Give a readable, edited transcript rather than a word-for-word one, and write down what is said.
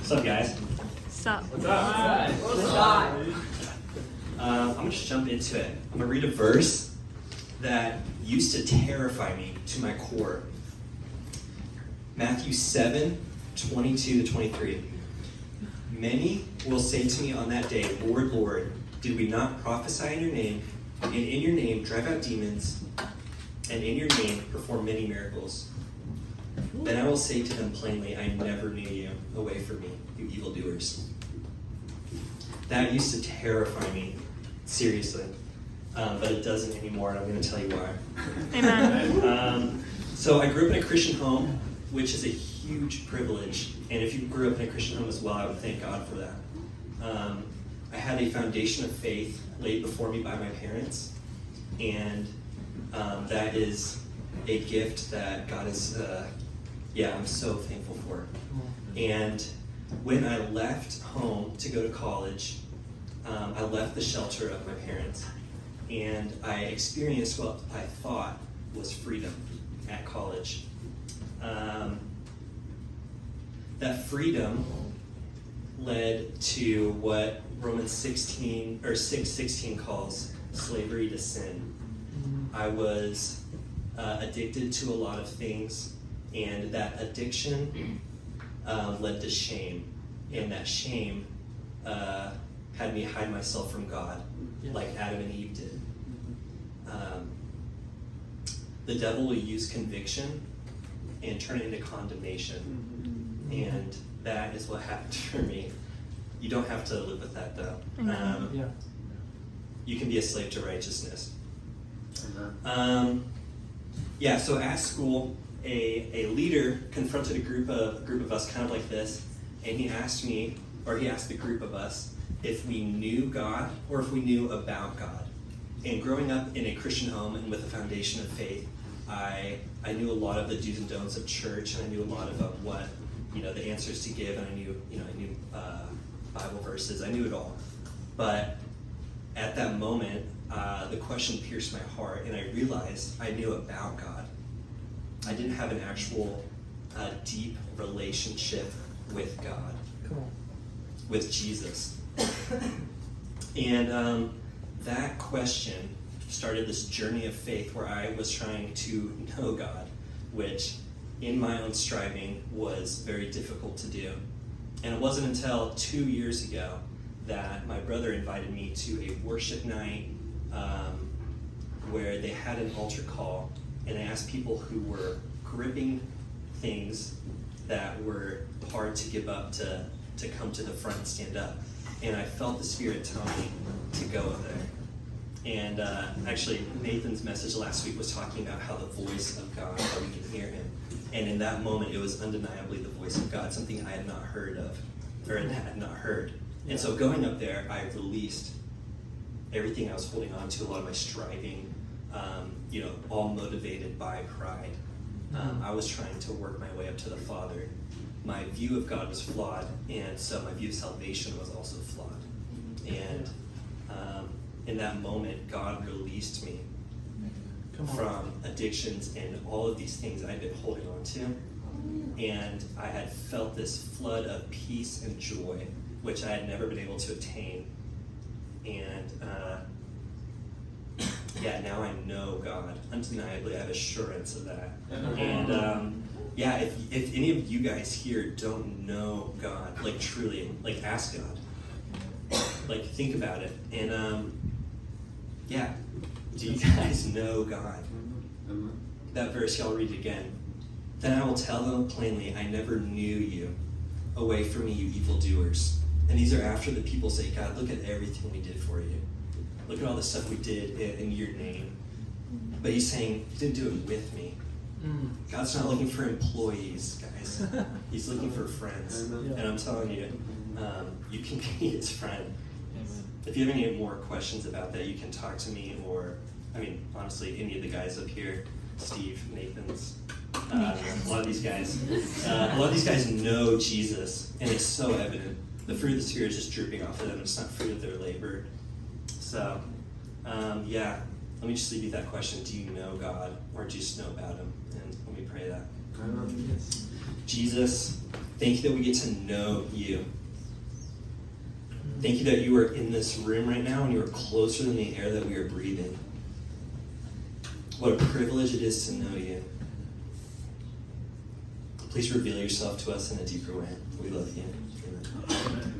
What's up, guys? Sup? What's up? I'm going to just jump into it. I'm going to read a verse that used to terrify me to my core. Matthew 7:22-23. Many will say to me on that day, Lord, Lord, did we not prophesy in your name, and in your name drive out demons, and in your name perform many miracles? Then I will say to them plainly, I never knew you. Away from me, you evildoers. That used to terrify me, seriously. But it doesn't anymore, and I'm going to tell you why. Amen. So I grew up in a Christian home, which is a huge privilege. And if you grew up in a Christian home as well, I would thank God for that. I had a foundation of faith laid before me by my parents. And that is a gift that God is, I'm so thankful for. And when I left home to go to college, I left the shelter of my parents. And I experienced what I thought was freedom at college. That freedom led to what Romans 6:16 calls slavery to sin. I was addicted to a lot of things, and that addiction led to shame, and that shame had me hide myself from God, like Adam and Eve did. The devil will use conviction and turn it into condemnation. And that is what happened for me. You don't have to live with that, though. You can be a slave to righteousness. So at school, a leader confronted a group of us kind of like this, and he asked the group of us if we knew God or if we knew about God. And growing up in a Christian home and with a foundation of faith, I knew a lot of the do's and don'ts of church, and I knew a lot of what the answers to give, and I knew Bible verses. I knew it all. But at that moment, the question pierced my heart, and I realized I knew about God. I didn't have an actual deep relationship with God, with Jesus. And that question started this journey of faith where I was trying to know God, which in my own striving was very difficult to do. And it wasn't until 2 years ago that my brother invited me to a worship night where they had an altar call, and they asked people who were gripping things that were hard to give up to come to the front and stand up. And I felt the Spirit tell me to go there. And actually, Nathan's message last week was talking about how the voice of God, how we can hear him. And in that moment, it was undeniably the voice of God, something I had not heard of, or had not heard. And so going up there, I released everything I was holding on to, a lot of my striving, all motivated by pride. I was trying to work my way up to the Father. My view of God was flawed, and so my view of salvation was also flawed. And in that moment, God released me from addictions and all of these things I'd been holding on to. And I had felt this flood of peace and joy, which I had never been able to attain. And now I know God. Undeniably, I have assurance of that. And if any of you guys here don't know God, like truly, like ask God. Like think about it. And do you guys know God? That verse, y'all read it again. Then I will tell them plainly, I never knew you. Away from me, you evildoers. And these are after the people say, God, look at everything we did for you. Look at all the stuff we did in your name. But he's saying, you didn't do it with me. God's not looking for employees, guys. He's looking for friends. And I'm telling you, you can be his friend. If you have any more questions about that, you can talk to me, or, honestly, any of the guys up here, Steve, Nathan's, a lot of these guys know Jesus, and it's so evident. The fruit of the Spirit is just dripping off of them. It's not fruit of their labor. So, let me just leave you that question. Do you know God, or do you just know about him? And let me pray that. Jesus, Thank you that we get to know you. Thank you that you are in this room right now and you are closer than the air that we are breathing. What a privilege it is to know you. Please reveal yourself to us in a deeper way. We love you. Amen. Amen.